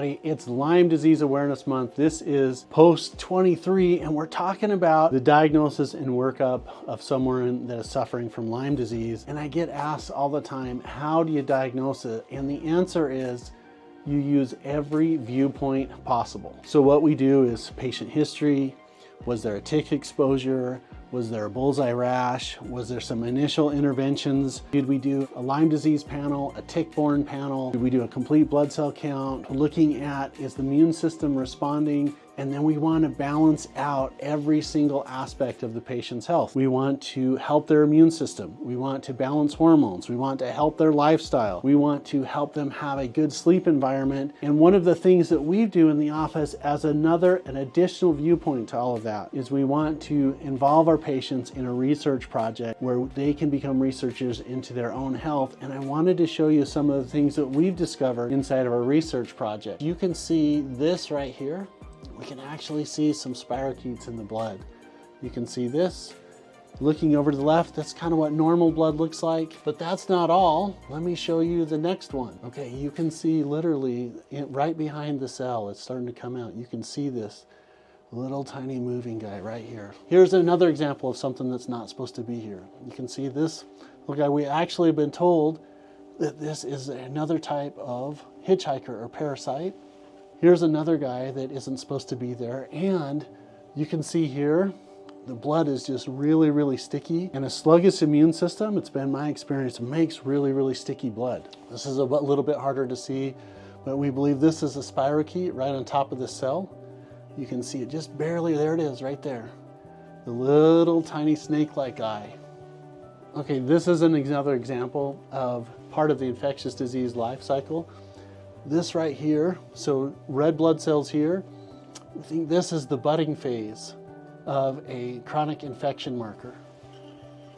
everybody. It's Lyme Disease Awareness Month. This is post 23, and we're talking about the diagnosis and workup of someone that is suffering from Lyme disease. And I get asked all the time, how do you diagnose it? And the answer is, you use every viewpoint possible. So what we do is patient history. Was there a tick exposure? Was there a bullseye rash? Was there some initial interventions? Did we do a Lyme disease panel, a tick-borne panel? Did we do a complete blood cell count? Looking at, is the immune system responding? And then we want to balance out every single aspect of the patient's health. We want to help their immune system. We want to balance hormones. We want to help their lifestyle. We want to help them have a good sleep environment. And one of the things that we do in the office as an additional viewpoint to all of that is we want to involve our patients in a research project where they can become researchers into their own health. And I wanted to show you some of the things that we've discovered inside of our research project. You can see this right here. We can actually see some spirochetes in the blood. You can see this. Looking over to the left, that's kind of what normal blood looks like, but that's not all. Let me show you the next one. Okay, you can see literally right behind the cell, it's starting to come out. You can see this little tiny moving guy right here. Here's another example of something that's not supposed to be here. You can see this little guy. We actually have been told that this is another type of hitchhiker or parasite. Here's another guy that isn't supposed to be there. And you can see here, the blood is just really, really sticky. And a sluggish immune system, it's been my experience, makes really, really sticky blood. This is a little bit harder to see, but we believe this is a spirochete right on top of the cell. You can see it just barely, there it is right there. The little tiny snake-like guy. Okay, this is another example of part of the infectious disease life cycle. This right here, so red blood cells here, I think this is the budding phase of a chronic infection marker.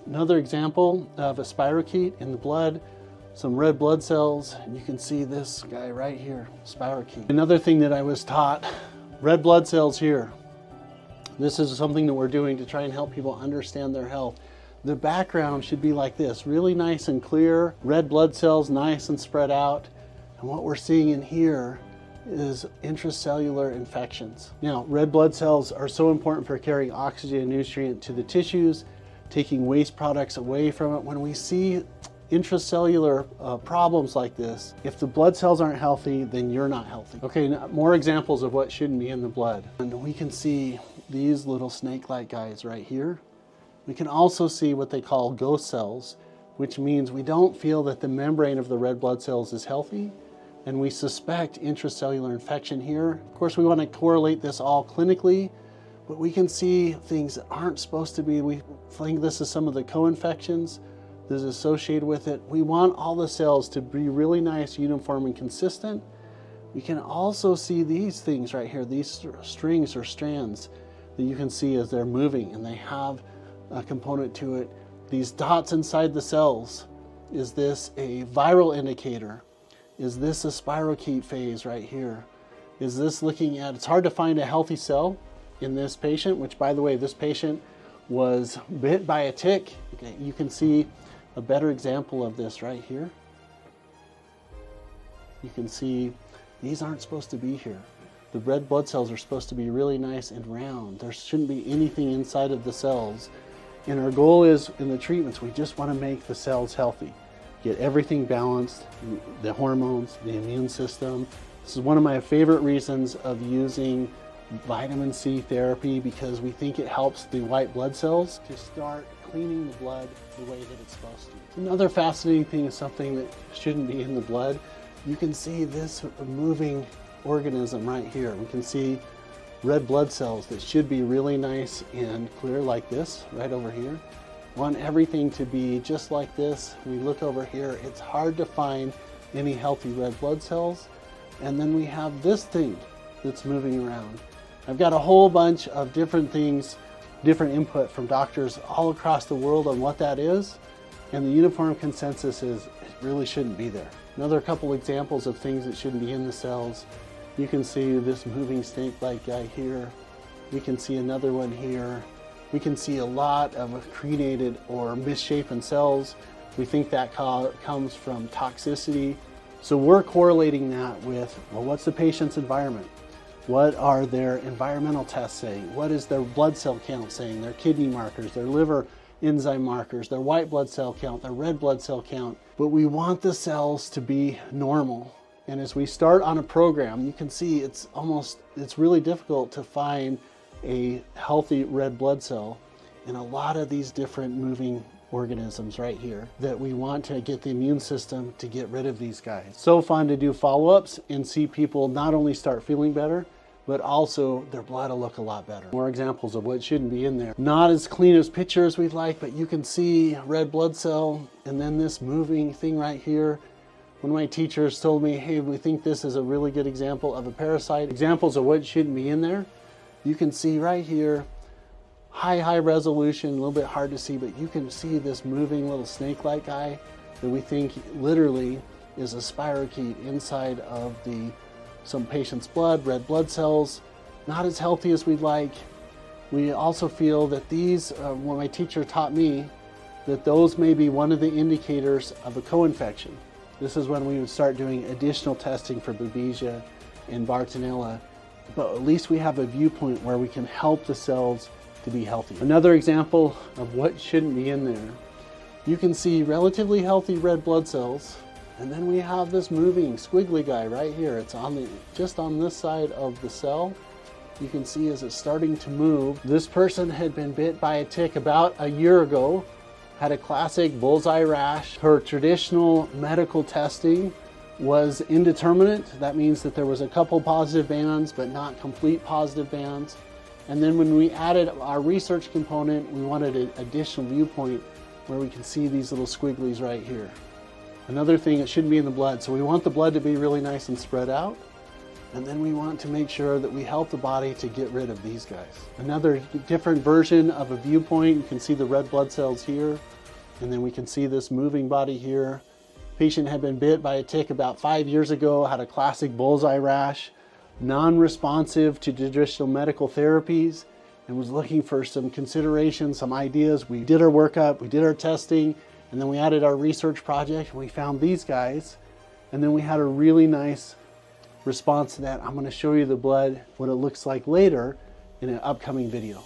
Another example of a spirochete in the blood, some red blood cells, and you can see this guy right here, spirochete. Another thing that I was taught, red blood cells here. This is something that we're doing to try and help people understand their health. The background should be like this, really nice and clear, red blood cells nice and spread out. And what we're seeing in here is intracellular infections. Now, red blood cells are so important for carrying oxygen and nutrient to the tissues, taking waste products away from it. When we see intracellular problems like this, if the blood cells aren't healthy, then you're not healthy. Okay, now more examples of what shouldn't be in the blood. And we can see these little snake-like guys right here. We can also see what they call ghost cells, which means we don't feel that the membrane of the red blood cells is healthy. And we suspect intracellular infection here. Of course, we want to correlate this all clinically, but we can see things that aren't supposed to be. We think this is some of the co-infections that is associated with it. We want all the cells to be really nice, uniform, and consistent. We can also see these things right here, these strings or strands that you can see as they're moving, and they have a component to it. These dots inside the cells, is this a viral indicator? Is this a spirochete phase right here? Is this looking at, it's hard to find a healthy cell in this patient, which by the way, this patient was bit by a tick. Okay, you can see a better example of this right here. You can see these aren't supposed to be here. The red blood cells are supposed to be really nice and round. There shouldn't be anything inside of the cells. And our goal is, in the treatments, we just want to make the cells healthy. Get everything balanced, the hormones, the immune system. This is one of my favorite reasons of using vitamin C therapy, because we think it helps the white blood cells to start cleaning the blood the way that it's supposed to. Another fascinating thing is something that shouldn't be in the blood. You can see this moving organism right here. We can see red blood cells that should be really nice and clear like this, right over here. Want everything to be just like this. We look over here, it's hard to find any healthy red blood cells. And then we have this thing that's moving around. I've got a whole bunch of different things, different input from doctors all across the world on what that is. And the uniform consensus is it really shouldn't be there. Another couple examples of things that shouldn't be in the cells. You can see this moving snake-like guy here. We can see another one here. We can see a lot of crenated or misshapen cells. We think that comes from toxicity So we're correlating that with, well, what's the patient's environment? What are their environmental tests saying? What is their blood cell count saying? Their kidney markers, their liver enzyme markers, their white blood cell count, their red blood cell count. But we want the cells to be normal. And as we start on a program, you can see it's really difficult to find a healthy red blood cell in a lot of these different moving organisms right here that we want to get the immune system to get rid of these guys. So fun to do follow-ups and see people not only start feeling better, but also their blood will look a lot better. More examples of what shouldn't be in there. Not as clean as picture as we'd like, but you can see red blood cell and then this moving thing right here. One of my teachers told me, hey, we think this is a really good example of a parasite. Examples of what shouldn't be in there. You can see right here, high resolution, a little bit hard to see, but you can see this moving little snake-like guy that we think literally is a spirochete inside of some patient's blood, red blood cells, not as healthy as we'd like. We also feel that these, when my teacher taught me, that those may be one of the indicators of a co-infection. This is when we would start doing additional testing for Babesia and Bartonella, but at least we have a viewpoint where we can help the cells to be healthy. Another example of what shouldn't be in there. You can see relatively healthy red blood cells, and then we have this moving squiggly guy right here. It's just on this side of the cell. You can see as it's starting to move. This person had been bit by a tick about a year ago, had a classic bullseye rash. Her traditional medical testing was indeterminate. That means that there was a couple positive bands, but not complete positive bands. And then when we added our research component, we wanted an additional viewpoint where we can see these little squigglies right here. Another thing, it shouldn't be in the blood. So we want the blood to be really nice and spread out. And then we want to make sure that we help the body to get rid of these guys. Another different version of a viewpoint, you can see the red blood cells here, and then we can see this moving body here. Patient had been bit by a tick about 5 years ago, had a classic bullseye rash, non-responsive to traditional medical therapies, and was looking for some consideration, some ideas. We did our workup, we did our testing, and then we added our research project, and we found these guys, and then we had a really nice response to that. I'm going to show you the blood, what it looks like later in an upcoming video.